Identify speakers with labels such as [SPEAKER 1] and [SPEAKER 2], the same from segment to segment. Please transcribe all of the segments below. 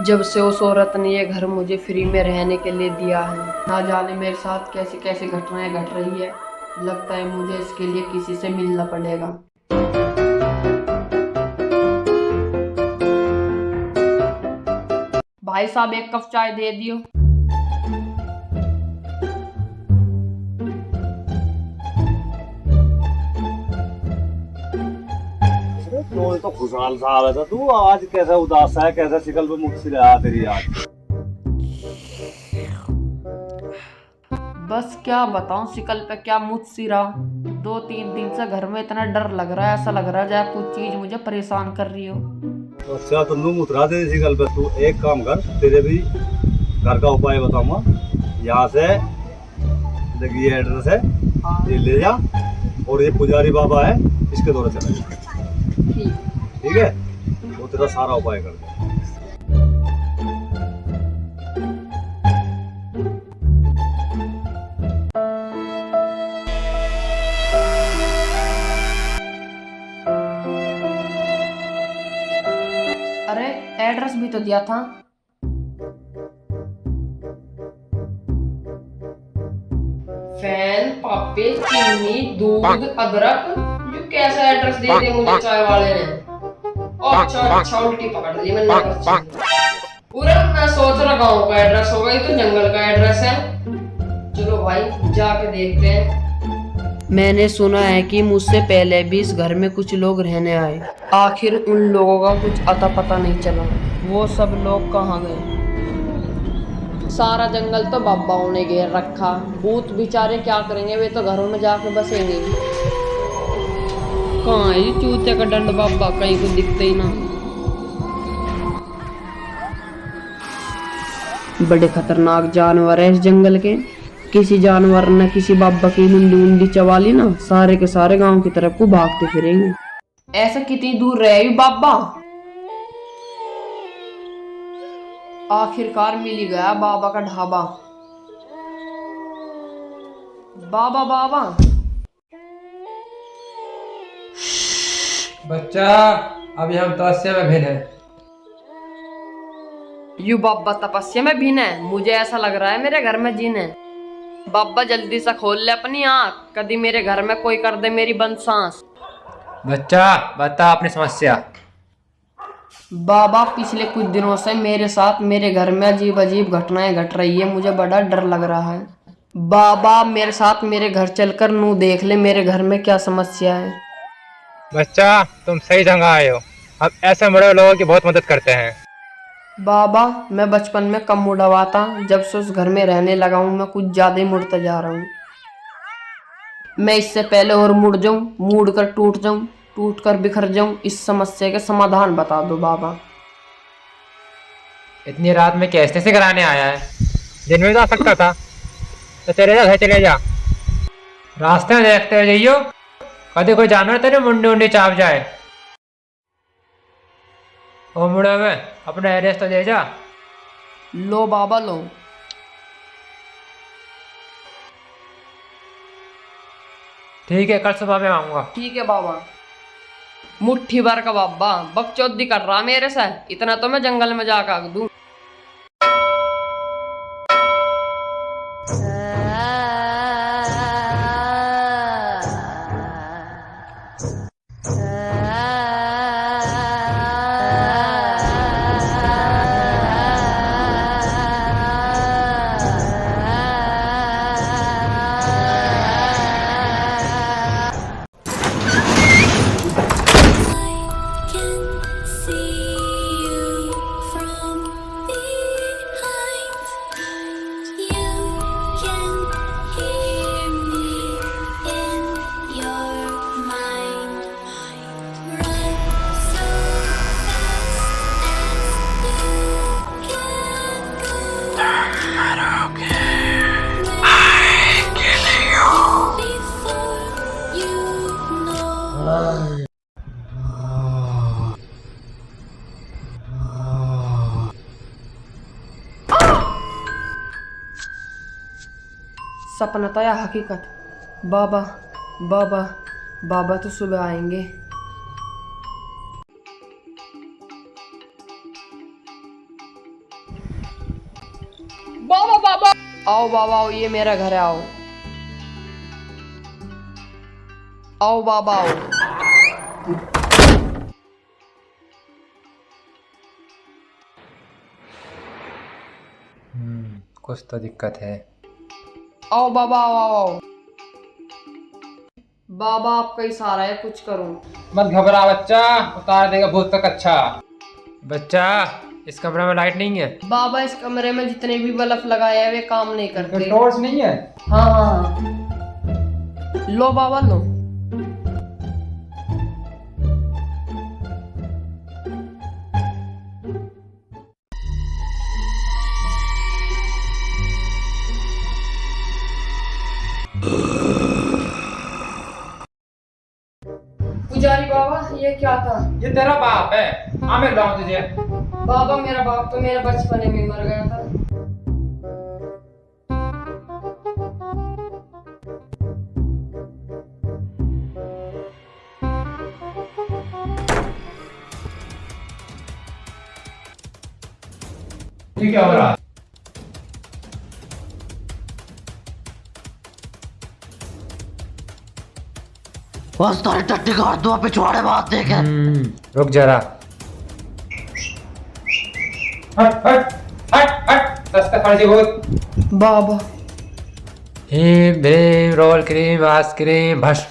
[SPEAKER 1] जब से उस औरत ने ये घर मुझे फ्री में रहने के लिए दिया है, ना जाने मेरे साथ कैसी कैसी घटनाएं घट रही है। लगता है मुझे इसके लिए किसी से मिलना पड़ेगा। भाई साहब, एक कप चाय दे दियो।
[SPEAKER 2] तो खुशहाल साहब है। तू आज कैसा उदास है, कैसा शिकल पे मुख सिरा तेरी आज।
[SPEAKER 1] बस क्या बताऊं, शिकल पे क्या मुझसिरा। 2-3 दिन से घर में इतना डर लग रहा है, ऐसा लग रहा है जैसे कुछ चीज मुझे परेशान कर रही हो।
[SPEAKER 2] तो अच्छा तुम उतरा दे शिकल पे। तू एक काम कर, तेरे भी घर का उपाय बताऊंगा। यहाँ से देखिए ये एड्रेस है, ये ले जा और ये पुजारी बाबा है, इसके द्वारा चला जा। ठीक है, वो तेरा सारा उपाय कर दे।
[SPEAKER 1] अरे एड्रेस भी तो दिया था। फैन, पापे, चीनी, दूध, अदरक। ये कैसा एड्रेस दे दिया मुझे चाय वाले ने। अच्छा उल्टी पकड़ ली मैंने। पूरा मैं सोच रहा गाँव का एड्रेस होगा, ये तो जंगल का एड्रेस है। चलो भाई जाके देखते हैं। मैंने सुना है कि मुझसे पहले भी इस घर में कुछ लोग रहने आए। आखिर उन लोगों का कुछ अता पता नहीं चला। वो सब लोग कहाँ गए? सारा जंगल तो बाबाओं ने घेर रखा। भूत बेचारे क्या करेंगे, वे तो घरों में जाके बसेंगे। कहाँ है चूते का डंड बाबा, कहीं को दिखते ही ना। बड़े खतरनाक जानवर है इस जंगल के। किसी जानवर ने किसी बाबा की मुंडी उंडी चबा ली ना, सारे के सारे गांव की तरफ को भागते फिरेंगे। ऐसा कितनी दूर रहे बाबा? आखिरकार मिल ही गया बाबा का ढाबा। बाबा बाबा
[SPEAKER 3] बच्चा, अभी हम तपस्या में भिन्न हैं।
[SPEAKER 1] यू बाबा तपस्या में भिन्न है? मुझे ऐसा लग रहा है मेरे घर में जिन है। बाबा जल्दी से खोल ले अपनी आँख, कभी मेरे घर में कोई कर दे मेरी बंद सांस।
[SPEAKER 3] बच्चा बता अपनी समस्या।
[SPEAKER 1] बाबा पिछले कुछ दिनों से मेरे साथ मेरे घर में अजीब अजीब घटनाएं घट रही है, मुझे बड़ा डर लग रहा है। बाबा मेरे साथ मेरे घर चलकर नू देख ले मेरे घर में क्या समस्या है।
[SPEAKER 3] बच्चा तुम सही जगह आए हो, हम ऐसे बड़े लोगों की बहुत मदद करते हैं।
[SPEAKER 1] बाबा मैं बचपन में कम मुड़ा हुआ था, जब से उस घर में रहने लगा हूँ मैं कुछ ज्यादा ही मुड़ता जा रहा हूँ। मैं इससे पहले और मुड़ जाऊं, मुड़ कर टूट जाऊं, टूट कर बिखर जाऊं। इस समस्या के समाधान बता दो बाबा।
[SPEAKER 3] इतनी रात में कैसे से कराने आया है? दिन में जा सकता था तो चले जा, घर चले जा। रास्ते में देखते हुए जाइयो, कभी कोई जानवर तेरे मुंडी उंडी चाप जाए। ओ मुड़े हुए अपना एड्रेस तो दे जा।
[SPEAKER 1] लो बाबा लो।
[SPEAKER 3] ठीक है, कल सुबह मैं आऊंगा।
[SPEAKER 1] ठीक है बाबा। मुट्ठी भर का बाबा बकचोदी कर रहा मेरे से, इतना तो मैं जंगल में जाकर आग दूं। सपना था या हकीकत? बाबा बाबा बाबा तो सुबह आएंगे। आओ बाबा आओ, ये मेरा घर है, आओ आओ बाबा आओ।
[SPEAKER 3] कुछ तो दिक्कत है।
[SPEAKER 1] आओ बाबा आओ आओ आओ। बाबा आपका इशारा है, कुछ करूं।
[SPEAKER 3] मत घबरा बच्चा, उतार देगा भूत का कच्छा। बच्चा, इस कमरे में लाइट नहीं है।
[SPEAKER 1] बाबा इस कमरे में जितने भी बल्ब लगाए हैं वे काम नहीं करते।
[SPEAKER 3] टॉर्च नहीं है।
[SPEAKER 1] हाँ हाँ, लो बाबा लो। पुजारी बाबा, ये क्या था?
[SPEAKER 3] ये तेरा बाप है, हाँ मैं लाऊं तुझे।
[SPEAKER 1] बाबा मेरा बाप तो मेरे बचपने में मर गया था।
[SPEAKER 3] ये क्या हो रहा है?
[SPEAKER 4] बस तारी टट्टी काट दो, पिछवाड़े बात देखे।
[SPEAKER 3] रुक जरा। हट हट हट हट, रास्ता फर्जी भूत।
[SPEAKER 1] बाबा
[SPEAKER 3] हीम भीम रोल क्रीम आइसक्रीम भस।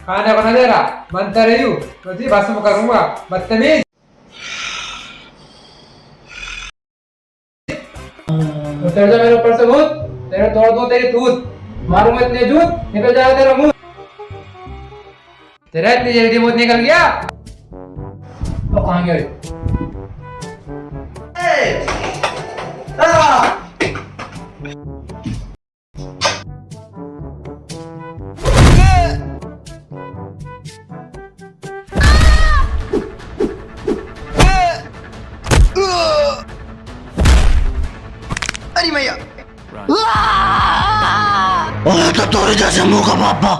[SPEAKER 3] खाने को न दे रहा, बनता रही हूँ तुझे भस्म करूंगा, बदतमीज। उतर जा मेरे ऊपर से भूत, तेरे तोड़ दो तेरी तूत, मारूंगा इतने जूत निकल जाएगा तेरा मुंह। तेरा इतनी जल्दी मुंह निकल गया तो कहाँ गए?
[SPEAKER 4] अरे भैया, ओए तो तोरे जैसे मुंह का पापा।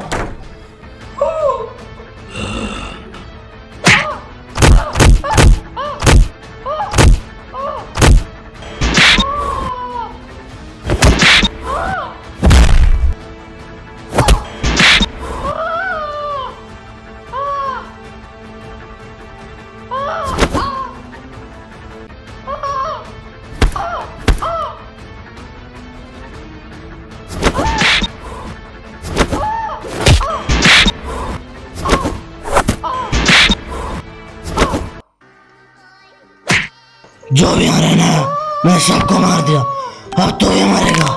[SPEAKER 4] जो भी यहाँ रहना है, मैं सबको मार दिया, अब तो ये मरेगा।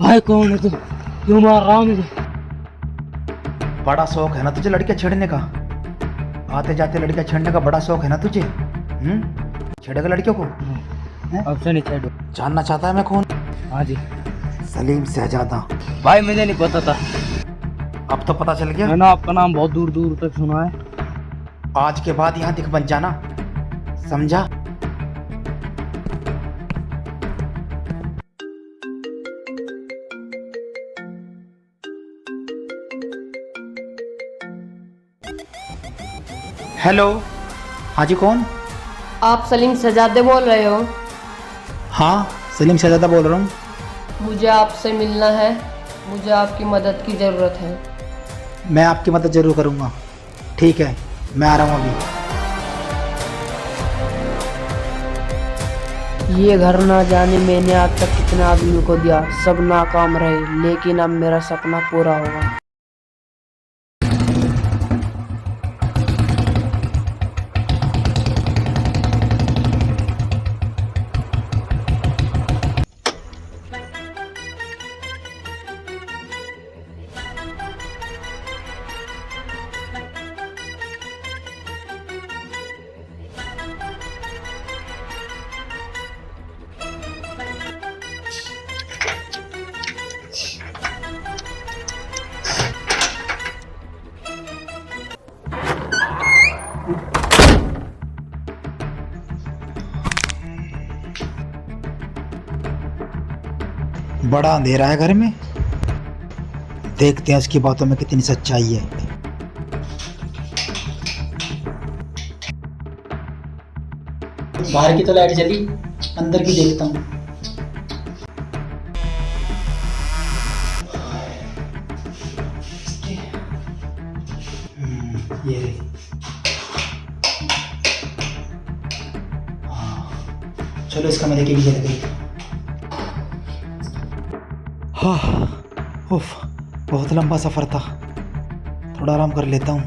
[SPEAKER 4] भाई कौन है तू? क्यों मार रहा हूँ मुझे?
[SPEAKER 5] बड़ा शौक है ना तुझे लड़कियां छेड़ने का? आते जाते लड़कियां छेड़ने का बड़ा शौक है ना तुझे? छेड़ेगा लड़कियों को?
[SPEAKER 4] अब से नहीं छेड़ो।
[SPEAKER 5] जानना चाहता है मैं कौन?
[SPEAKER 4] हाँ जी।
[SPEAKER 5] सलीम शहजादा।
[SPEAKER 4] भाई मुझे नहीं पता था।
[SPEAKER 5] अब तो पता चल गया।
[SPEAKER 4] मैंने आपका नाम बहुत दूर दूर तक सुना है।
[SPEAKER 5] आज के बाद यहाँ दिख बन जाना, समझा? हेलो, हाँ जी कौन?
[SPEAKER 1] आप सलीम शहजादे बोल रहे हो?
[SPEAKER 5] हाँ सलीम शहजादा बोल रहा हूँ।
[SPEAKER 1] मुझे आपसे मिलना है, मुझे आपकी मदद की ज़रूरत है।
[SPEAKER 5] मैं आपकी मदद जरूर करूँगा। ठीक है, मैं आ रहा हूँ अभी।
[SPEAKER 6] ये घर ना जाने मैंने आज तक कितने आदमियों को दिया, सब नाकाम रहे, लेकिन अब मेरा सपना पूरा होगा।
[SPEAKER 5] बड़ा अंधेरा है घर में, देखते हैं उसकी बातों में कितनी सच्चाई है।
[SPEAKER 7] बाहर की तो लाइट जली, अंदर की देखता हूँ। ये रही। हाँ, चलो इसका मैं देखे भी जल गई।
[SPEAKER 5] हाँ, उफ, बहुत लंबा सफ़र था, थोड़ा आराम कर लेता हूँ।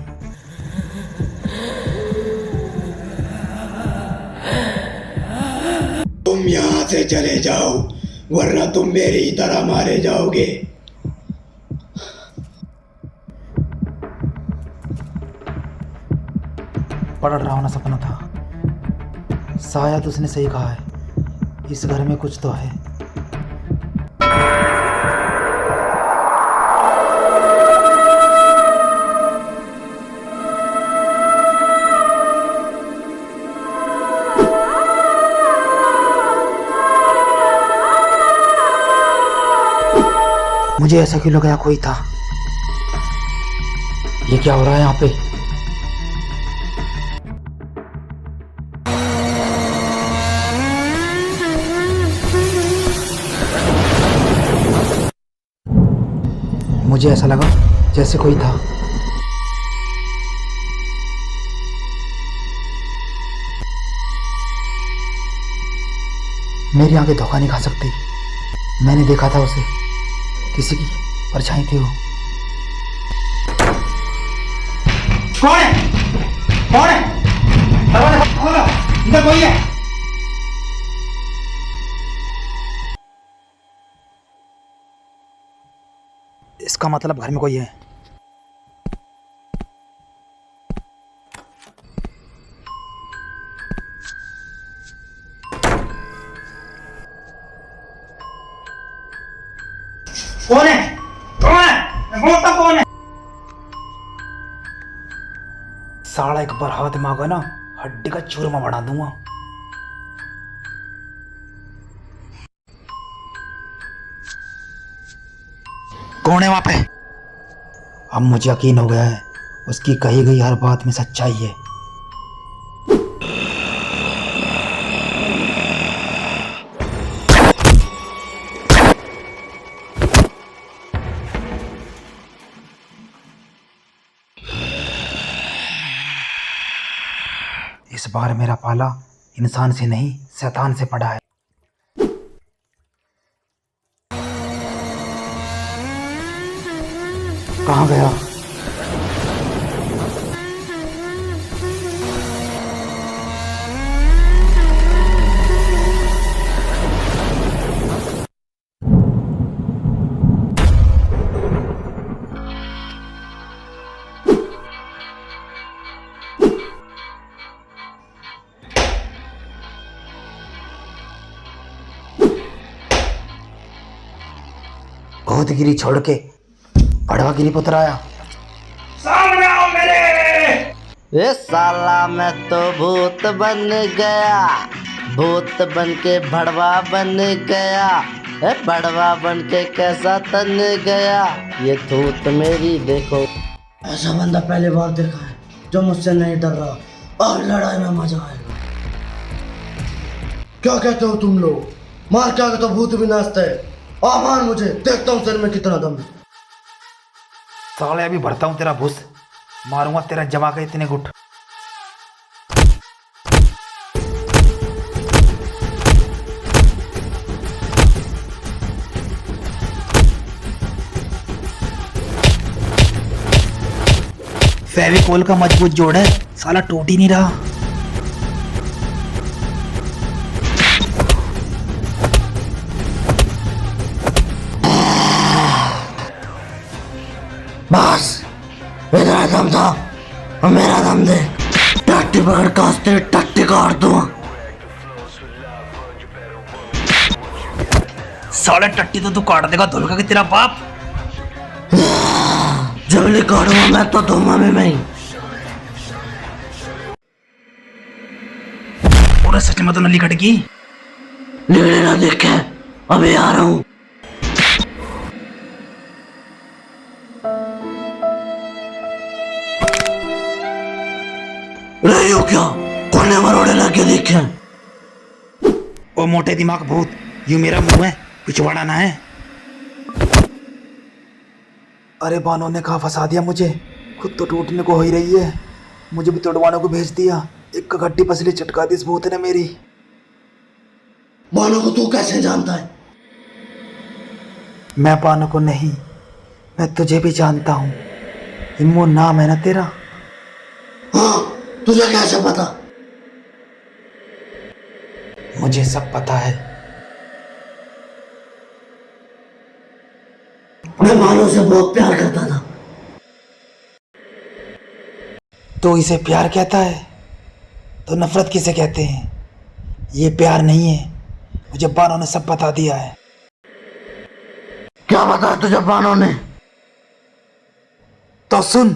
[SPEAKER 8] तुम यहाँ से चले जाओ, वरना तुम मेरी ही तरह मारे जाओगे।
[SPEAKER 5] बड़ा डरावना सपना था। शायद उसने सही कहा है, इस घर में कुछ तो है। मुझे ऐसा क्यों लगा कोई था। ये क्या हो रहा है यहाँ पे? मुझे ऐसा लगा जैसे कोई था। मेरी आंखें धोखा नहीं खा सकती। मैंने देखा था उसे, किसी की परछाई थी वो। कौन है? कौन है? दरवाजा खोलो, अंदर कोई है? इसका मतलब घर में कोई है। कौन है? कौन है? बोलता कौन है? साला एक बार हाथ में आगा ना, हड्डी का चूरमा बना दूंगा। कौन है वहां पे? अब मुझे यकीन हो गया है, उसकी कही गई हर बात में सच्चाई है। इस बार मेरा पाला इंसान से नहीं, शैतान से पड़ा है। कहाँ गया? भूतगिरी छोड़ के बड़वागिरी पुत्र आया।
[SPEAKER 8] सामने आओ मेरे।
[SPEAKER 4] ए साला मैं तो भूत बन गया, भूत बन के भड़वा बन गया, बड़वा बन के कैसा तन गया, ये थूत मेरी देखो।
[SPEAKER 8] ऐसा बंदा पहली बार देखा है जो मुझसे नहीं डर रहा, और लड़ाई में मजा आएगा। क्या कहते हो तुम लोग? मार क्या तो भूत भी नाचते है। आ मार मुझे, देखता हूँ तेरे में कितना दम है।
[SPEAKER 5] साले अभी भरता हूँ तेरा भूस, मारूंगा तेरा जमा के इतने गुट। फेविकोल का मजबूत जोड़ है, साला टूट ही नहीं रहा।
[SPEAKER 8] बस इतना दम था और मेरा दम दे, टट्टी पकड़ कास्ते टट्टी काट दूंगा।
[SPEAKER 5] साले टट्टी तो तू काट देगा धुल का कि तेरा बाप।
[SPEAKER 8] जबली काटूंगा मैं तो धूमा में नहीं।
[SPEAKER 5] और सच में तो नली कट गई।
[SPEAKER 8] लेने ना देखे, अभी आ रहा हूँ। रही हो क्या? कोने मरोड़े लगे देखे।
[SPEAKER 5] ओ मोटे दिमाग भूत, यूं मेरा मुंह है, पिछवाड़ा ना है। अरे बानों ने कहा फंसा दिया मुझे, खुद तो टूटने को हो ही रही है, मुझे भी तोड़वाने को भेज दिया। एक गड्डी पसली चटका दी इस भूत ने मेरी।
[SPEAKER 8] बानों को तू कैसे जानता है?
[SPEAKER 5] मैं बानों को नहीं, मैं तुझे भी जानता हूँ। इम्मू नाम है ना तेरा?
[SPEAKER 8] हाँ, तुझे कैसे पता?
[SPEAKER 5] मुझे सब पता है।
[SPEAKER 8] मैं बानों से बहुत प्यार करता था।
[SPEAKER 5] तो इसे प्यार कहता है तो नफरत किसे कहते हैं? ये प्यार नहीं है, मुझे बानों ने सब बता दिया है।
[SPEAKER 8] क्या बताया तुझे बानों ने?
[SPEAKER 5] तो सुन।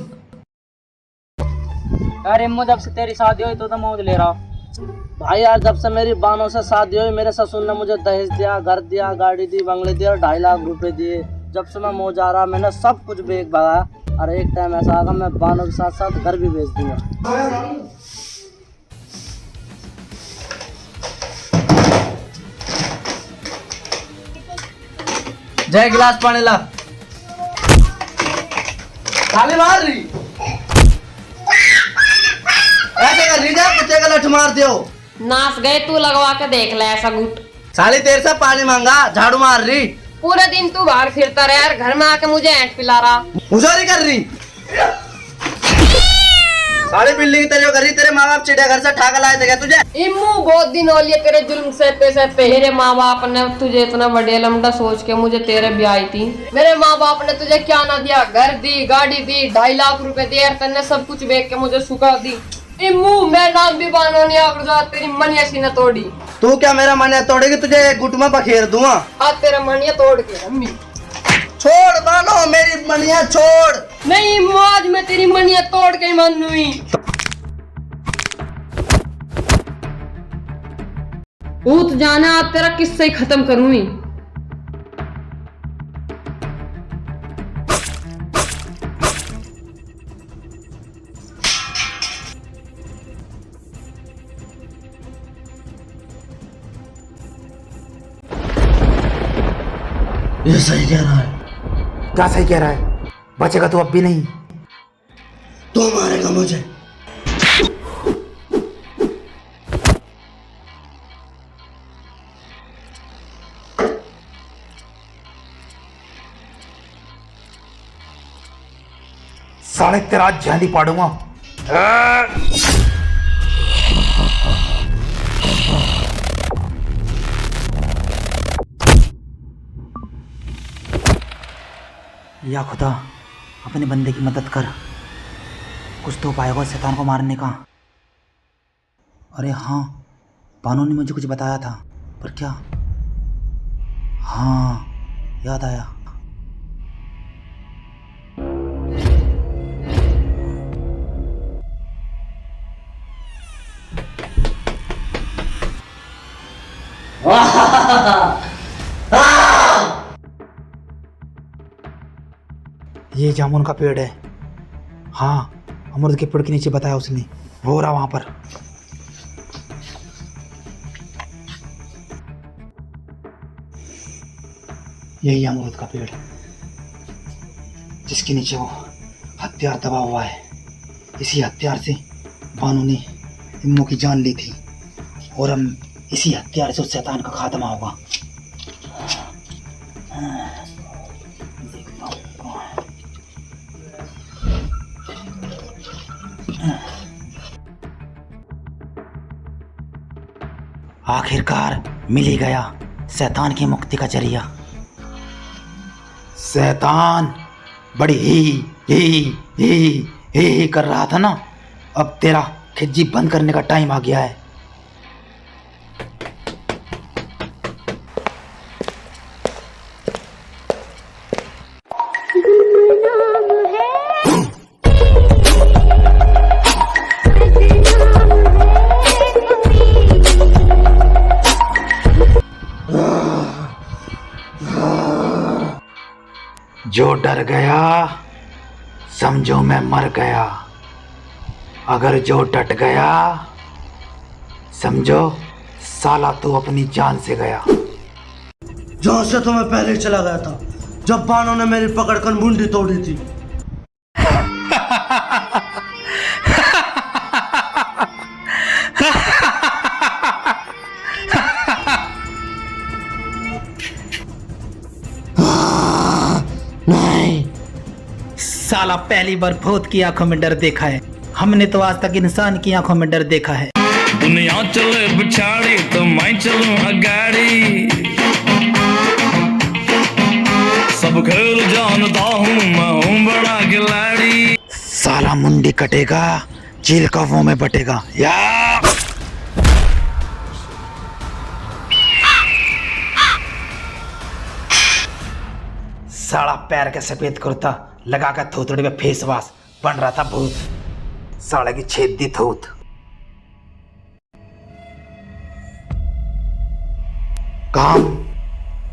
[SPEAKER 6] यार इम्मू जब से तेरी शादी हुई तो मौज ले रहा। भाई यार जब से मेरी बानों से शादी हुई मेरे ससुर ने मुझे दहेज दिया, घर दिया, गाड़ी दी, बंगले दिए और 2.5 लाख रुपए दिए। जब से मैं मौज आ रहा मैंने सब कुछ बेच भगाया और एक टाइम ऐसा आगा मैं बानों के साथ साथ घर भी बेच दूंगा। जय गिलास पानी ला। ताली मार रही ऐसे कर रही ना, कुत्ते का लठ मार दियो।
[SPEAKER 1] नाच गए, तू लगवा के देख ले ऐसा गुट।
[SPEAKER 6] साली तेरे से पानी मांगा, झाड़ू मार रही।
[SPEAKER 1] पूरे दिन तू बाहर फिरता रहा यार, घर में आके मुझे ऐंठ पिला रहा।
[SPEAKER 6] मुजारी कर रही। साली बिल्ली की तरह कर रही। तेरे माँ बाप चिड़िया घर से ठाका लाए थे क्या तुझे?
[SPEAKER 1] इम्मू बहुत दिन हो लिए तेरे जुल्म से पे मेरे माँ बाप ने तुझे इतना बड़े लमड़ा सोच के मुझे तेरे ब्याह थी। मेरे माँ बाप ने तुझे क्या ना दिया, घर दी, गाड़ी दी, 2.5 लाख रुपए दिए, तन्ने सब कुछ बेच के मुझे सुखा दी। इम्मू मैं नाम भी बानो नहीं आकर तेरी मनिया सी न तोड़ी।
[SPEAKER 6] तू क्या मेरा मन तोड़ेगी? तुझे गुट में बखेर दूंगा।
[SPEAKER 1] आज तेरा मनिया तोड़ के अम्मी।
[SPEAKER 6] छोड़ बानो मेरी मनिया छोड़।
[SPEAKER 1] नहीं इम्मू आज मैं तेरी मनिया तोड़ के ही मानूंगी। भूत जाना आज तेरा किस्सा ही खत्म करूंगी।
[SPEAKER 8] ये सही कह रहा है।
[SPEAKER 5] क्या सही कह रहा है? बचेगा तो अब भी नहीं।
[SPEAKER 8] तू मारेगा मुझे।
[SPEAKER 5] साले तेरा आज झांदी पाड़ूंगा। या खुदा अपने बंदे की मदद कर, कुछ तो उपाय होगा शैतान को मारने का। अरे हाँ, बानो ने मुझे कुछ बताया था, पर क्या? हाँ याद आया। ये जामुन का पेड़ है। हाँ, अमरूद के पेड़ के नीचे बताया उसने, वो रहा वहां पर। यही अमरूद का पेड़ जिसके नीचे वो हथियार दबा हुआ है। इसी हथियार से बानू ने इम्मू की जान ली थी और हम इसी हथियार से उस शैतान का खात्मा होगा। आखिरकार मिल ही गया शैतान की मुक्ति का जरिया। शैतान बड़ी ही कर रहा था ना, अब तेरा खिज्जी बंद करने का टाइम आ गया है। जो डर गया समझो मैं मर गया, अगर जो डट गया समझो साला तू अपनी जान से गया।
[SPEAKER 8] जहाँ से तो मैं पहले ही चला गया था, जब बानों ने मेरी पकड़कर मुंडी तोड़ी थी।
[SPEAKER 5] नहीं, साला पहली बार भूत की आंखों में डर देखा है। हमने तो आज तक इंसान की आंखों में डर देखा है।
[SPEAKER 9] दुनिया चले बिछाड़ी तो मैं चलूं अगाड़ी, सब खेल जानता हूँ मैं हूँ बड़ा खिलाड़ी।
[SPEAKER 5] साला मुंडी कटेगा चील कौवों में बटेगा या। साला पैर के सफेद कुर्ता लगा कर थोथड़ी पे फेस वॉश बन रहा था भूत। साले की छेद दी थूत। काम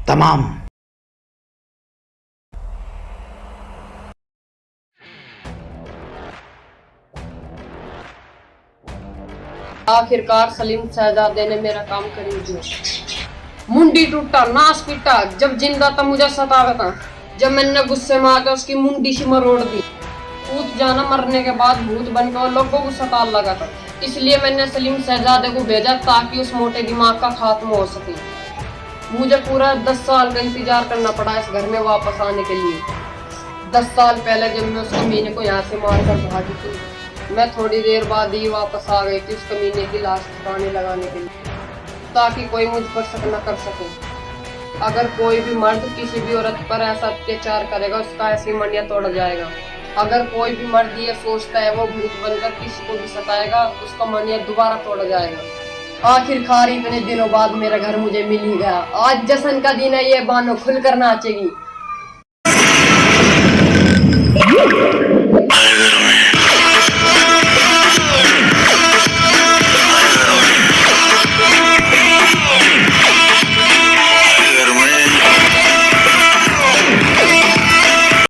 [SPEAKER 5] तमाम।
[SPEAKER 1] आखिरकार सलीम शहजादे ने मेरा काम कर दिया। मुंडी टूटा, नाश पीटा, जब जिंदा था मुझे सतावा था, जब मैंने गुस्से में आकर उसकी मुंडी सी मरोड़ दी। कूद जाना मरने के बाद भूत बनकर लोगों को सताने लगा था, इसलिए मैंने सलीम शहजादे को भेजा ताकि उस मोटे दिमाग का खात्मा हो सके। मुझे पूरा 10 साल का इंतजार करना पड़ा इस घर में वापस आने के लिए। 10 साल पहले जब मैं उस कमीने को यहाँ से मार कर भागी थी, मैं थोड़ी देर बाद ही वापस आ गई थी उस कमीने की लाश ठिकाने लगाने के लिए, ताकि कोई मुझ पर शक न कर सके। अगर कोई भी मर्द किसी भी औरत पर ऐसा अत्याचार करेगा, उसका ऐसी मंडिया तोड़ जाएगा। अगर कोई भी मर्द ये सोचता है वो भूत बनकर किसी को भी सताएगा, उसका मंडिया दोबारा तोड़ जाएगा। आखिरकार इतने दिनों बाद मेरा घर मुझे मिल ही गया। आज जश्न का दिन है, ये बानो खुलकर नाचेगी।